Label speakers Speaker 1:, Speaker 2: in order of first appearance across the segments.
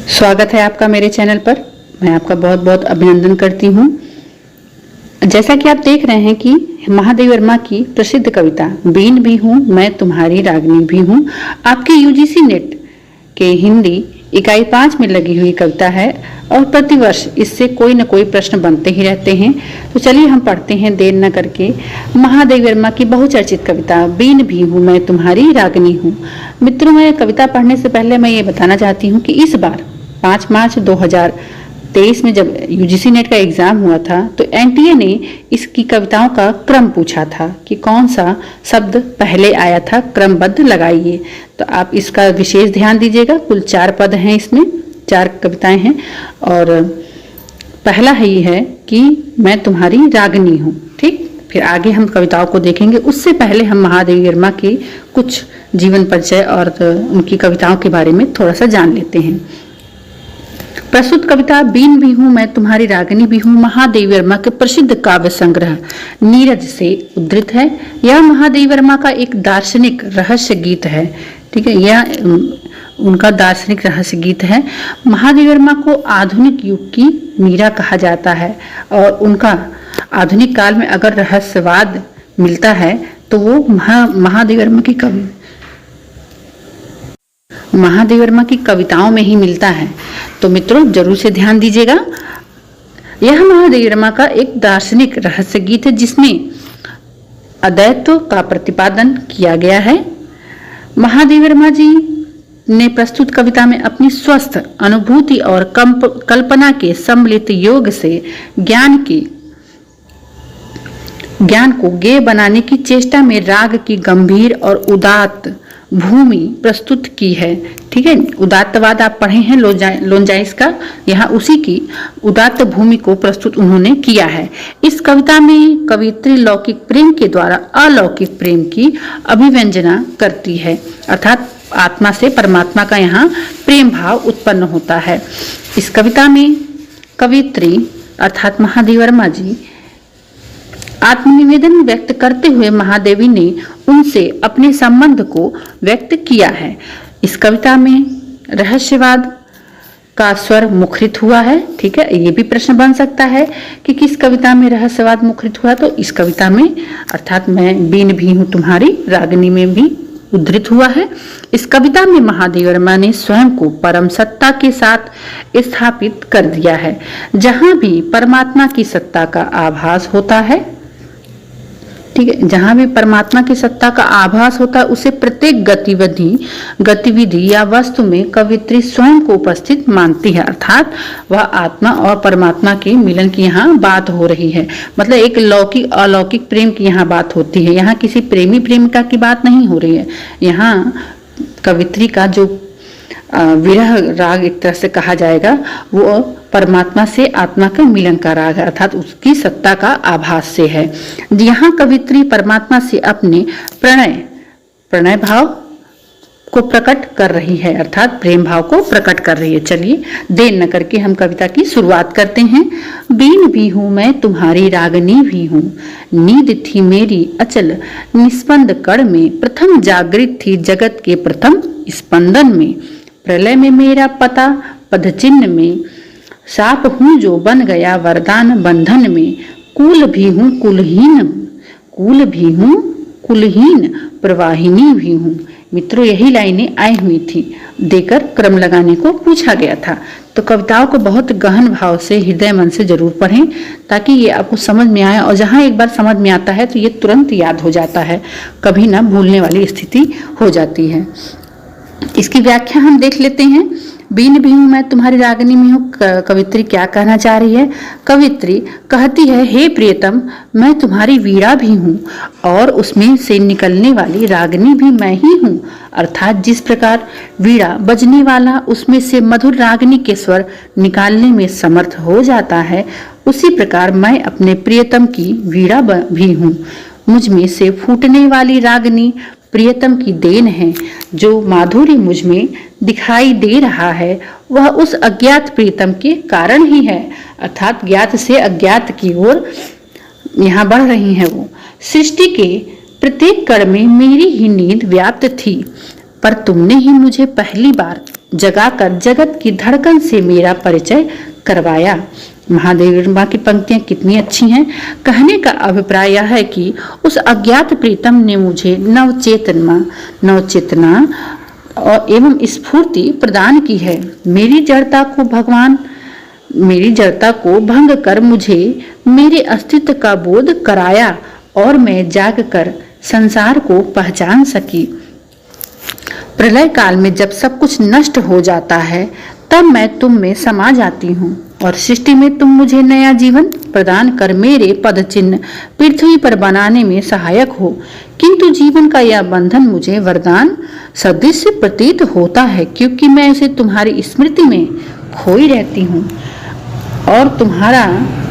Speaker 1: स्वागत है आपका मेरे चैनल पर। मैं आपका बहुत बहुत अभिनंदन करती हूँ। जैसा कि आप देख रहे हैं कि महादेवी वर्मा की प्रसिद्ध कविता बीन भी हूँ मैं तुम्हारी रागनी भी हूँ आपके यूजीसी नेट के हिंदी इकाई 5 में लगी हुई कविता है और प्रतिवर्ष इससे कोई न कोई प्रश्न बनते ही रहते हैं। तो चलिए हम पढ़ते हैं देर न करके महादेवी वर्मा की बहुचर्चित कविता बीन भी हूँ मैं तुम्हारी रागनी हूँ। मित्रों, मैं कविता पढ़ने से पहले मैं ये बताना चाहती हूँ कि इस बार 5 मार्च 2023 में जब यूजीसी नेट का एग्जाम हुआ था तो एनटीए ने इसकी कविताओं का क्रम पूछा था कि कौन सा शब्द पहले आया था, क्रमबद्ध लगाइए। तो आप इसका विशेष ध्यान दीजिएगा। कुल 4 पद हैं, इसमें 4 कविताएं हैं और पहला ही है कि मैं तुम्हारी रागनी हूँ। ठीक, फिर आगे हम कविताओं को देखेंगे। उससे पहले हम महादेवी वर्मा के कुछ जीवन परिचय और उनकी कविताओं के बारे में थोड़ा सा जान लेते हैं। प्रस्तुत कविता बीन भी हूँ मैं तुम्हारी रागनी भी हूँ महादेवी वर्मा के प्रसिद्ध काव्य संग्रह नीरज से उद्धृत है। यह महादेवी वर्मा का एक दार्शनिक रहस्य गीत है। ठीक है, यह उनका दार्शनिक रहस्य गीत है। महादेवी वर्मा को आधुनिक युग की मीरा कहा जाता है और उनका आधुनिक काल में अगर रहस्यवाद मिलता है तो वो महादेवी वर्मा की कविताओं में ही मिलता है। तो मित्रों, जरूर से ध्यान दीजिएगा। यह महादेवी वर्मा का एक दार्शनिक रहस्य गीत है जिसमें अद्वैत का प्रतिपादन किया गया है। महादेवी वर्मा जी ने प्रस्तुत कविता में अपनी स्वस्थ अनुभूति और कल्पना के सम्मिलित योग से ज्ञान को गेय बनाने की चेष्टा में राग की गंभीर और उदात्त भूमि प्रस्तुत की है। ठीक है, उदात्तवाद आप पढ़े हैं लोनजाइस का, यहाँ उसी की उदात्त भूमि को प्रस्तुत उन्होंने किया है। इस कविता में कवियत्री लौकिक प्रेम के द्वारा अलौकिक प्रेम की अभिव्यंजना करती है, अर्थात आत्मा से परमात्मा का यहाँ प्रेम भाव उत्पन्न होता है। इस कविता में कवियत्री अर्थात महादेवी वर्मा जी आत्मनिवेदन व्यक्त करते हुए महादेवी ने उनसे अपने संबंध को व्यक्त किया है। इस कविता में रहस्यवाद का स्वर मुखरित हुआ है। ठीक है, ये भी प्रश्न बन सकता है कि किस कविता में रहस्यवाद मुखरित हुआ, तो इस कविता में अर्थात मैं बीन भी हूँ तुम्हारी रागनी में भी उद्धृत हुआ है। इस कविता में महादेवी वर्मा ने स्वयं को परम सत्ता के साथ स्थापित कर दिया है। जहां भी परमात्मा की सत्ता का आभास होता है, ठीक है, जहां भी परमात्मा की सत्ता का आभास होता है उसे प्रत्येक गतिविधि या वस्तु में कवियत्री स्वयं को उपस्थित मानती है, अर्थात वह आत्मा और परमात्मा के मिलन की यहाँ बात हो रही है। मतलब एक लौकिक अलौकिक प्रेम की यहाँ बात होती है। यहाँ किसी प्रेमी प्रेमिका की बात नहीं हो रही है। यहाँ कवियत्री का जो विरह राग एक तरह से कहा जाएगा वो परमात्मा से आत्मा के मिलन का राग है, अर्थात उसकी सत्ता का आभास से है। यहाँ कवियत्री परमात्मा से अपने प्रणय भाव को प्रकट कर रही है, अर्थात प्रेम भाव को प्रकट कर रही है। चलिए देर न करके हम कविता की शुरुआत करते हैं। बीन भी हूँ मैं तुम्हारी रागनी भी हूँ, नींद थी मेरी अचल निस्पंद कण में, प्रथम जागृत थी जगत के प्रथम स्पंदन में, प्रलय में मेरा पता पद चिन्ह में, साप हूँ जो बन गया वरदान बंधन में, कुल भी हूँ कुलहीन प्रवाहिनी भी हूँ। मित्रों, यही लाइनें आई हुई थी, देकर क्रम लगाने को पूछा गया था। तो कविताओं को बहुत गहन भाव से हृदय मन से जरूर पढ़ें ताकि ये आपको समझ में आए, और जहाँ एक बार समझ में आता है तो ये तुरंत याद हो जाता है, कभी ना भूलने वाली स्थिति हो जाती है। इसकी व्याख्या हम देख लेते हैं। बीन भी हूँ मैं तुम्हारी रागनी में हूँ, कवित्री क्या कहना चाह रही है। कवित्री कहती है, हे प्रियतम, मैं तुम्हारी वीणा भी हूँ और उसमें से निकलने वाली रागनी भी मैं ही हूँ, अर्थात जिस प्रकार वीणा बजने वाला उसमें से मधुर रागनी के स्वर निकालने में समर्थ हो जाता है, उसी प्रकार मैं अपने प्रियतम की वीणा भी हूँ। मुझ में से फूटने वाली रागनी प्रियतम की देन है। जो माधुर्य मुझ में दिखाई दे रहा है वह उस अज्ञात प्रियतम के कारण ही है, अर्थात ज्ञात से अज्ञात की ओर यहाँ बढ़ रही है। वो सृष्टि के प्रत्येक कण में मेरी ही नींद व्याप्त थी, पर तुमने ही मुझे पहली बार जगाकर जगत की धड़कन से मेरा परिचय करवाया। महादेवी माँ की पंक्तियां कितनी अच्छी हैं। कहने का अभिप्राय यह है कि उस अज्ञात प्रीतम ने मुझे नवचेतना और एवं स्फूर्ति प्रदान की है। मेरी जड़ता को भंग कर मुझे मेरे अस्तित्व का बोध कराया और मैं जागकर संसार को पहचान सकी। प्रलय काल में जब सब कुछ नष्ट हो जाता है तब मैं तुम में समा जाती हूँ और सृष्टि में तुम मुझे नया जीवन प्रदान कर मेरे पद चिन्ह पृथ्वी पर बनाने में सहायक हो। किंतु जीवन का यह बंधन मुझे वरदान सदृश प्रतीत होता है, क्योंकि मैं उसे तुम्हारी स्मृति में खोई रहती हूँ और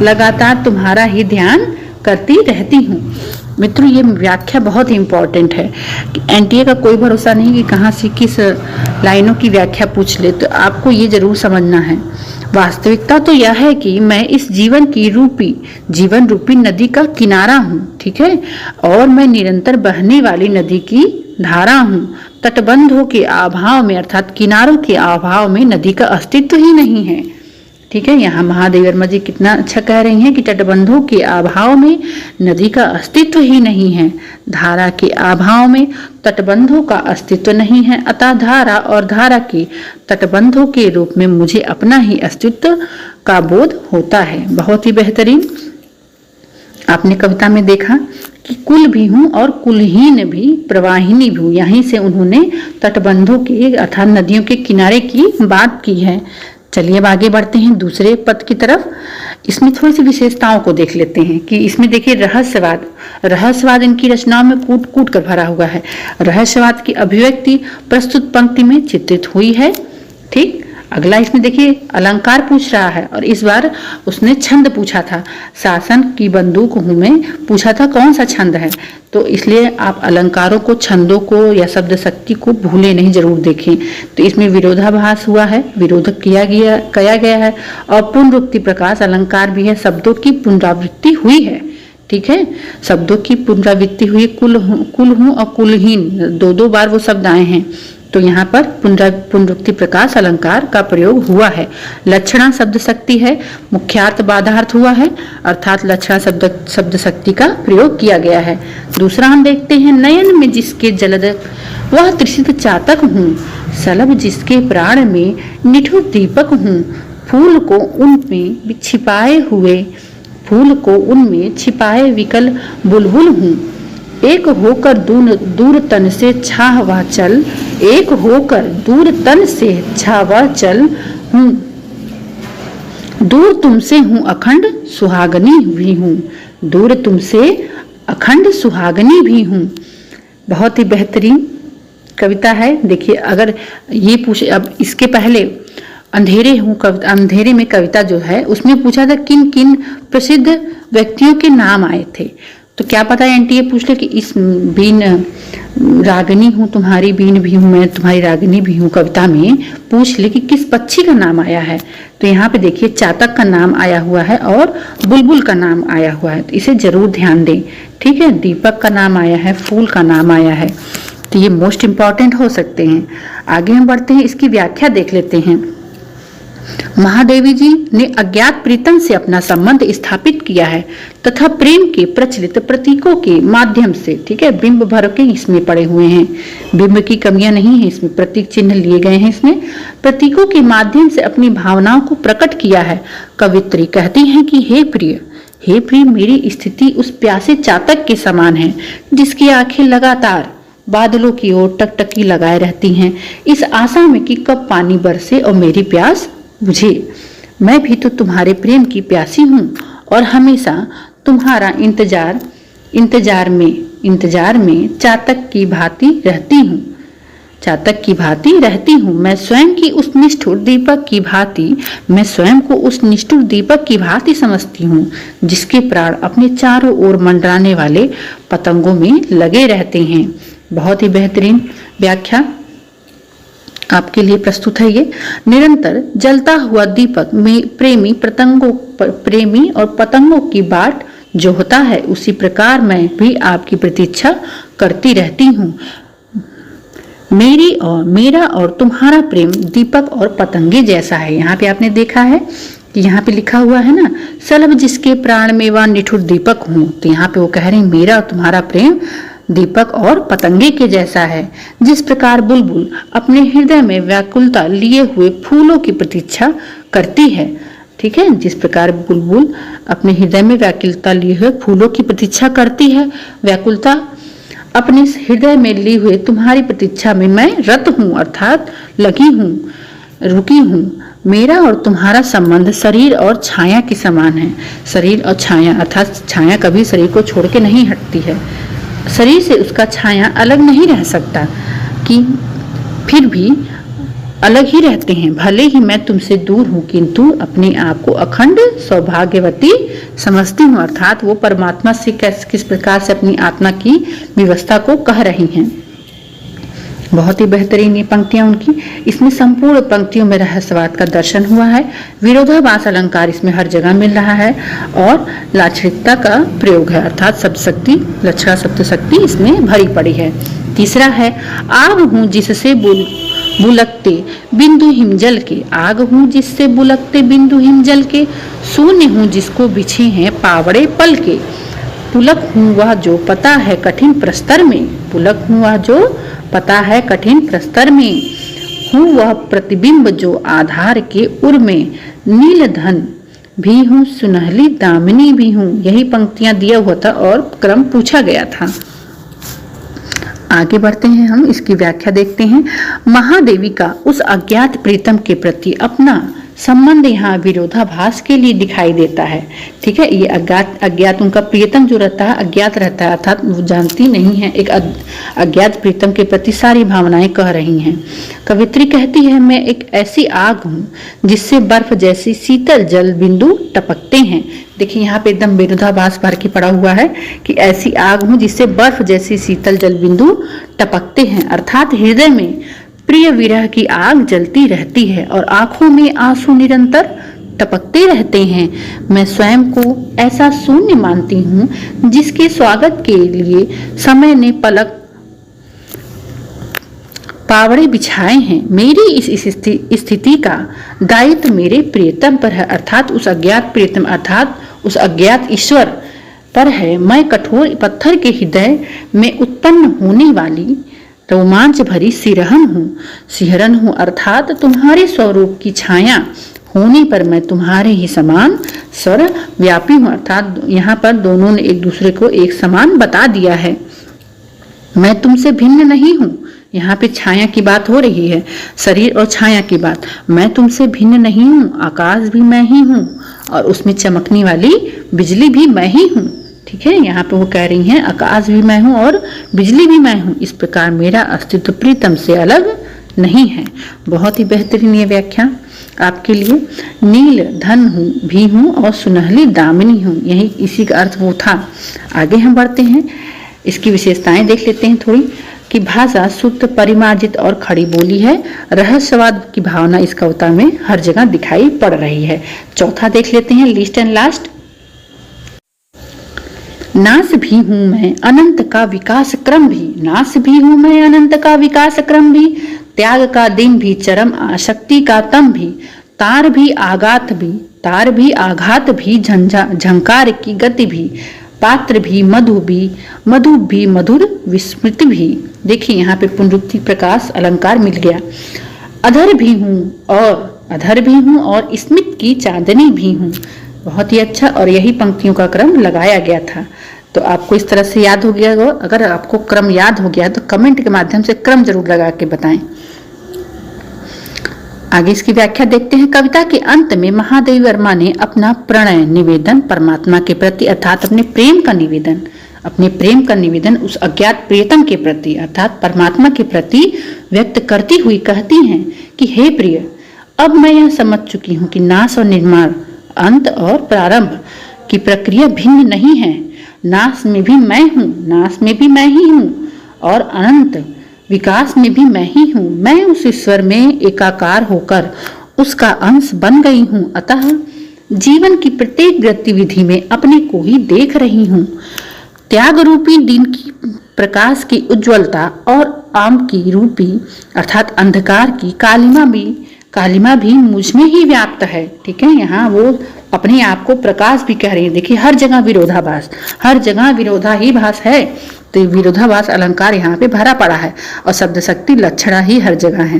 Speaker 1: लगातार तुम्हारा ही ध्यान करती रहती हूँ। मित्रों, ये व्याख्या बहुत ही इंपॉर्टेंट है कि एनटीए का कोई भरोसा नहीं कि कहाँ से किस लाइनों की व्याख्या पूछ ले, तो आपको ये जरूर समझना है। वास्तविकता तो यह है कि मैं इस जीवन रूपी नदी का किनारा हूँ, ठीक है, और मैं निरंतर बहने वाली नदी की धारा हूँ। तटबंधों के अभाव में अर्थात किनारों के अभाव में नदी का अस्तित्व ही नहीं है, ठीक है। यहाँ महादेवी वर्मा जी कितना अच्छा कह रही हैं कि तटबंधों के अभाव में नदी का अस्तित्व ही नहीं है, धारा के अभाव में तटबंधों का अस्तित्व नहीं है, अतः धारा और धारा के तटबंधों के रूप में मुझे अपना ही अस्तित्व का बोध होता है। बहुत ही बेहतरीन। आपने कविता में देखा कि कुल भी हूँ और कुलहीन भी, प्रवाहिनी भी हूँ। यहीं से उन्होंने तटबंधों के अर्थात नदियों के किनारे की बात की है। चलिए अब आगे बढ़ते हैं दूसरे पद की तरफ। इसमें थोड़ी सी विशेषताओं को देख लेते हैं कि इसमें देखिए रहस्यवाद इनकी रचनाओं में कूट कूट कर भरा हुआ है। रहस्यवाद की अभिव्यक्ति प्रस्तुत पंक्ति में चित्रित हुई है, ठीक। अगला इसमें देखिए अलंकार पूछ रहा है और इस बार उसने छंद पूछा था। शासन की बंदूक हूं मैं पूछा था कौन सा छंद है, तो इसलिए आप अलंकारों को, छंदों को या शब्द शक्ति को भूले नहीं, जरूर देखें। तो इसमें विरोधाभास हुआ है, विरोधक किया गया है और पुनरुक्ति प्रकाश अलंकार भी है। शब्दों की पुनरावृत्ति हुई है, ठीक है, शब्दों की पुनरावृत्ति हुई। कुल हूं और कुलहीन दो बार वो शब्द आए हैं, तो यहाँ पर पुनरुक्ति प्रकाश अलंकार का प्रयोग हुआ है। लक्षणा शब्द शक्ति है, मुख्यार्थ बाधार्थ हुआ है, अर्थात लक्षणा शब्द शक्ति का प्रयोग किया गया है। दूसरा हम देखते हैं नयन में जिसके जलद वह त्रिषित चातक हूँ, सलभ जिसके प्राण में निठुर दीपक हूँ, फूल को उनमें छिपाए विकल बुलबुल हूँ। एक होकर दूर तन से छाह वह चल, एक होकर दूर तन से छाह वह चल हूँ, दूर तुमसे हूँ अखंड सुहागनी भी हूँ, दूर तुमसे अखंड सुहागनी भी हूँ। बहुत ही बेहतरीन कविता है। देखिए अगर ये पूछे, अब इसके पहले अंधेरे में कविता जो है उसमें पूछा था किन किन प्रसिद्ध व्यक्तियों के नाम आए थे, तो क्या पता एनटीए पूछ ले कि इस बीन रागिनी हूँ, तुम्हारी बीन भी हूँ, मैं तुम्हारी रागिनी भी हूँ, कविता में पूछ ले कि किस पक्षी का नाम आया है। तो यहाँ पे देखिए चातक का नाम आया हुआ है और बुलबुल का नाम आया हुआ है, तो इसे जरूर ध्यान दें, ठीक है। दीपक का नाम आया है, फूल का नाम आया है, तो ये मोस्ट इंपॉर्टेंट हो सकते हैं। आगे हम बढ़ते हैं, इसकी व्याख्या देख लेते हैं। महादेवी जी ने अज्ञात प्रीतम से अपना संबंध स्थापित किया है तथा प्रेम के प्रचलित प्रतीकों के माध्यम से, ठीक है, बिंब भर के इसमें पड़े हुए हैं, बिंब की कमियां नहीं है इसमें, प्रतीक चिन्ह लिए गए हैं इसमें, प्रतीकों के माध्यम से अपनी भावनाओं को प्रकट किया है। कवित्री कहती हैं कि हे प्रिय, मेरी स्थिति उस प्यासे चातक के समान है जिसकी आंखें लगातार बादलों की ओर टकटकी लगाए रहती हैं, इस आशा में कि कब पानी बरसे और मेरी प्यास बुझे। मैं भी तो तुम्हारे प्रेम की प्यासी हूँ और हमेशा तुम्हारा इंतजार में चातक की भांति रहती हूँ। मैं स्वयं को उस निष्ठुर दीपक की भांति समझती हूँ जिसके प्राण अपने चारों ओर मंडराने वाले पतंगों में लगे रहते हैं। बहुत ही बेहतरीन व्याख्या आपके लिए प्रस्तुत है। ये निरंतर जलता हुआ दीपक में प्रेमी और पतंगों की बाट जो होता है, उसी प्रकार मैं भी आपकी प्रतीक्षा करती रहती हूँ। मेरा और तुम्हारा प्रेम दीपक और पतंगे जैसा है। यहाँ पे आपने देखा है कि यहाँ पे लिखा हुआ है ना, सलभ जिसके प्राण में वह निठुर दीपक हूँ। तो यहाँ पे वो कह रहे हैं मेरा और तुम्हारा प्रेम दीपक और पतंगे के जैसा है। जिस प्रकार बुलबुल अपने हृदय में व्याकुलता लिए हुए फूलों की प्रतीक्षा करती है, ठीक है, जिस प्रकार बुलबुल अपने हृदय में व्याकुलता लिए हुए फूलों की प्रतीक्षा करती है, व्याकुलता अपने हृदय में लिए हुए तुम्हारी प्रतीक्षा में मैं रत हूँ, अर्थात लगी हूँ, रुकी हूँ। मेरा और तुम्हारा संबंध शरीर और छाया के समान है। शरीर और छाया अर्थात छाया कभी शरीर को छोड़ के नहीं हटती है, शरीर से उसका छाया अलग नहीं रह सकता, कि फिर भी अलग ही रहते हैं। भले ही मैं तुमसे दूर हूँ किंतु अपने आप को अखंड सौभाग्यवती समझती हूँ, अर्थात वो परमात्मा से किस प्रकार से अपनी आत्मा की व्यवस्था को कह रही हैं। बहुत ही बेहतरीन ये पंक्तियां उनकी। इसमें संपूर्ण पंक्तियों में रहस्यवाद का दर्शन हुआ है। विरोधाभास अलंकार इसमें हर जगह मिल रहा है और लाक्षणिकता का प्रयोग है, अर्थात शब्द शक्ति, लक्षणा शब्द शक्ति इसमें भरी पड़ी है। तीसरा है आग हूँ जिससे बुलकते बिंदु हिमजल के, आग हूँ जिससे बुलकते बिंदु हिमजल के, शून्य हूँ जिसको बिछे हैं पावड़े पल के, पुलक हूँ वह जो पता है कठिन प्रस्तर में, पुलक हूँ वह जो पता है कठिन प्रस्तर में, हूँ वह प्रतिबिंब जो आधार के उर में, नील धन भी हूँ सुनहली दामिनी भी हूँ। यही पंक्तियां दिया हुआ था और क्रम पूछा गया था। आगे बढ़ते हैं, हम इसकी व्याख्या देखते हैं। महादेवी का उस अज्ञात प्रीतम के प्रति अपना संबंध यहाँ विरोधाभास के लिए दिखाई देता है, ठीक है। ये अज्ञात उनका प्रियतम जो रहता है अज्ञात रहता है, अर्थात वो जानती नहीं है, एक अज्ञात प्रीतम के प्रति सारी भावनाएं कह रही हैं। कवित्री कहती है मैं एक ऐसी आग हूँ जिससे बर्फ जैसी शीतल जल बिंदु टपकते हैं। देखिए यहाँ पे एकदम विरोधाभास भर के पड़ा हुआ है कि ऐसी आग हूँ जिससे बर्फ जैसी शीतल जल बिंदु टपकते हैं, अर्थात हृदय में प्रिय विरह की आग जलती रहती है और आंखों में आंसू निरंतर टपकते रहते हैं। मैं स्वयं को ऐसा शून्य मानती हूँ जिसके स्वागत के लिए समय ने पलक पावड़े बिछाए हैं। मेरी इस स्थिति का दायित्व मेरे प्रियतम पर है, अर्थात उस अज्ञात प्रियतम अर्थात उस अज्ञात ईश्वर पर है। मैं कठोर पत्थर के हृदय में उत्पन्न होने वाली रोमांच भरी सिहरन हूँ, अर्थात तुम्हारे स्वरूप की छाया होने पर मैं तुम्हारे ही समान सर्वव्यापी हूँ, अर्थात यहाँ पर दोनों ने एक दूसरे को एक समान बता दिया है। मैं तुमसे भिन्न नहीं हूँ, यहाँ पे छाया की बात हो रही है, शरीर और छाया की बात। मैं तुमसे भिन्न नहीं हूँ, आकाश भी मैं ही हूँ और उसमें चमकने वाली बिजली भी मैं ही हूँ, ठीक है। यहाँ पे वो कह रही हैं आकाश भी मैं हूँ और बिजली भी मैं हूँ, इस प्रकार मेरा अस्तित्व प्रीतम से अलग नहीं है। बहुत ही बेहतरीन ये व्याख्या आपके लिए। नील धन हूँ भी हूँ और सुनहली दामिनी हूँ, यही इसी का अर्थ वो था। आगे हम बढ़ते हैं, इसकी विशेषताएं देख लेते हैं थोड़ी, कि भाषा शुद्ध परिमार्जित और खड़ी बोली है। रहस्यवाद की भावना इस कविता में हर जगह दिखाई पड़ रही है। चौथा देख लेते हैं, लिस्ट एंड लास्ट। नाश भी हूँ मैं अनंत का विकास क्रम भी, नाश भी हूँ मैं अनंत का विकास क्रम भी, त्याग का दिन भी चरम आसक्ति का तम भी, तार भी आघात भी झंकार की गति भी, पात्र भी मधु भी मधुर विस्मृति भी। देखिए यहाँ पे पुनरुक्ति प्रकाश अलंकार मिल गया। अधर भी हूँ और स्मित की चांदनी भी हूँ। बहुत ही अच्छा, और यही पंक्तियों का क्रम लगाया गया था। तो आपको इस तरह से याद हो गया हो। अगर आपको क्रम याद हो गया तो कमेंट के माध्यम से क्रम जरूर लगा के बताएं। आगे इसकी व्याख्या देखते हैं। कविता के अंत में महादेवी वर्मा ने अपना प्रणय निवेदन परमात्मा के प्रति अर्थात अपने प्रेम का निवेदन उस अज्ञात प्रियतम के प्रति अर्थात परमात्मा के प्रति व्यक्त करती हुई कहती हैं कि हे प्रिय, अब मैं यह समझ चुकी हूँ कि नाश और निर्माण, अंत और प्रारंभ की प्रक्रिया भिन्न नहीं है। नाश में भी मैं ही हूँ और अनंत विकास में भी मैं ही हूँ। मैं उस ईश्वर में एकाकार होकर उसका अंश बन गई हूँ। अतः जीवन की प्रत्येक गतिविधि में अपने को ही देख रही हूँ। त्याग रूपी दिन की प्रकाश की उज्ज्वलता और आम की रूपी अर्थात अंधकार की कालिमा भी मुझ में ही व्याप्त है। ठीक है, यहाँ वो अपने आप को प्रकाश भी कह रही है। देखिए हर जगह विरोधाभास, हर जगह विरोधा ही भास है, तो विरोधाभास अलंकार यहाँ पे भरा पड़ा है और शब्द शक्ति लक्षणा ही हर जगह है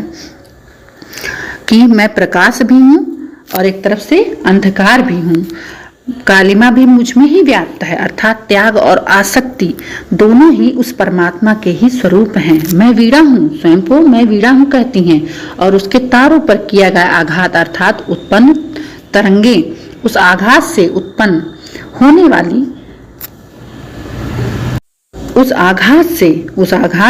Speaker 1: कि मैं प्रकाश भी हूँ और एक तरफ से अंधकार भी हूँ। कालिमा भी मुझ में ही व्याप्त है, अर्थात त्याग और आसक्ति दोनों ही उस परमात्मा के ही स्वरूप हैं। मैं वीणा हूँ, स्वयं को मैं वीणा हूँ कहती हैं, और उसके तारों पर किया गया आघात अर्थात उत्पन्न तरंगे, उस आघात से उत्पन्न होने वाली उस आघात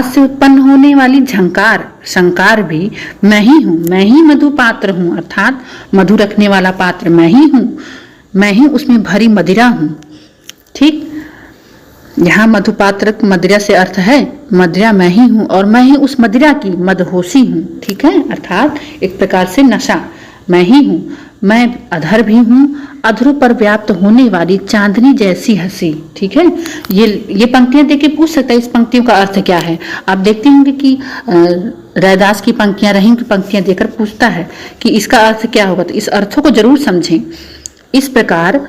Speaker 1: से उत्पन्न होने वाली झंकार शंकार भी मैं ही हूँ। मैं ही मधु पात्र हूँ, अर्थात मधु रखने वाला पात्र मैं ही हूँ, मैं ही उसमें भरी मदिरा हूँ। ठीक, यहाँ मधुपात्र मदिरा से अर्थ है मदिरा मैं ही हूँ और मैं ही उस मदिरा की मदहोशी हूँ। ठीक है, अर्थात एक प्रकार से नशा मैं ही हूँ। मैं अधर भी हूँ, अधरों पर व्याप्त होने वाली चांदनी जैसी हंसी। ठीक है, ये पंक्तियां देख के पूछ सकता है इस पंक्तियों का अर्थ क्या है। आप देखते होंगे कि रैदास की पंक्तियां, रहीम की पंक्तियां देकर पूछता है कि इसका अर्थ क्या होगा, तो इस अर्थों को जरूर समझें। इस प्रकार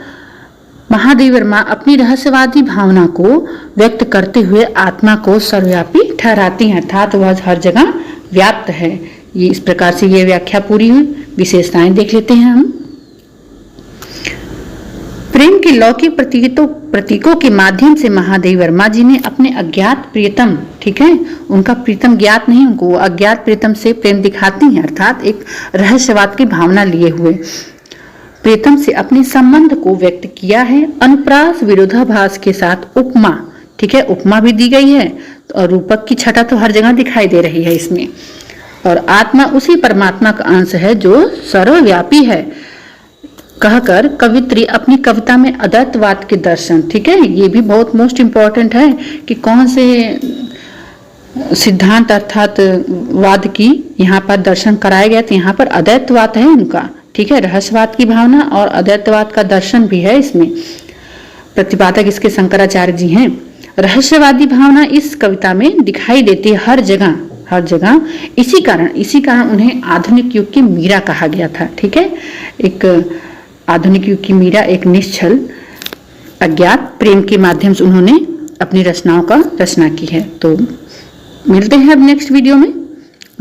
Speaker 1: महादेवी वर्मा अपनी रहस्यवादी भावना को व्यक्त करते हुए आत्मा को सर्वव्यापी ठहराती हैं, अर्थात वह हर जगह व्याप्त है। ये इस प्रकार से ये व्याख्या पूरी हुई। विशेषताएं देख लेते हैं हम। प्रेम के लौकिक प्रतीकों के माध्यम से महादेवी वर्मा जी ने अपने अज्ञात प्रियतम, ठीक है, उनका प्रीतम ज्ञात नहीं, उनको अज्ञात प्रीतम से प्रेम दिखाती हैं, अर्थात एक रहस्यवाद की भावना लिए हुए प्रीतम से अपने संबंध को व्यक्त किया है। अनुप्रास विरोधाभास के साथ उपमा, ठीक है, उपमा भी दी गई है और रूपक की छटा तो हर जगह दिखाई दे रही है इसमें। और आत्मा उसी परमात्मा का अंश है जो सर्वव्यापी है कहकर कवित्री अपनी कविता में अद्वैतवाद के दर्शन, ठीक है, ये भी बहुत मोस्ट इंपॉर्टेंट है कि कौन से सिद्धांत अर्थात वाद की यहाँ पर दर्शन कराया गया, तो यहाँ पर अद्वैतवाद है उनका, ठीक है, रहस्यवाद की भावना और अद्वैतवाद का दर्शन भी है इसमें। प्रतिपादक इसके शंकराचार्य जी हैं। रहस्यवादी भावना इस कविता में दिखाई देती है हर जगह। इसी कारण उन्हें आधुनिक युग की मीरा कहा गया था। ठीक है, एक आधुनिक युग की मीरा एक निश्चल अज्ञात प्रेम के माध्यम से उन्होंने अपनी रचनाओं का रचना की है। तो मिलते हैं अब नेक्स्ट वीडियो में,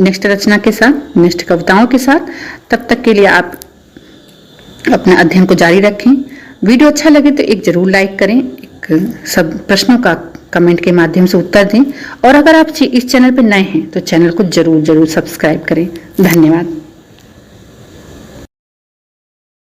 Speaker 1: नेक्स्ट रचना के साथ, नेक्स्ट कविताओं के साथ। तब तक के लिए आप अपना अध्ययन को जारी रखें। वीडियो अच्छा लगे तो एक जरूर लाइक करें, एक सब प्रश्नों का कमेंट के माध्यम से उत्तर दें, और अगर आप इस चैनल पर नए हैं तो चैनल को जरूर सब्सक्राइब करें। धन्यवाद।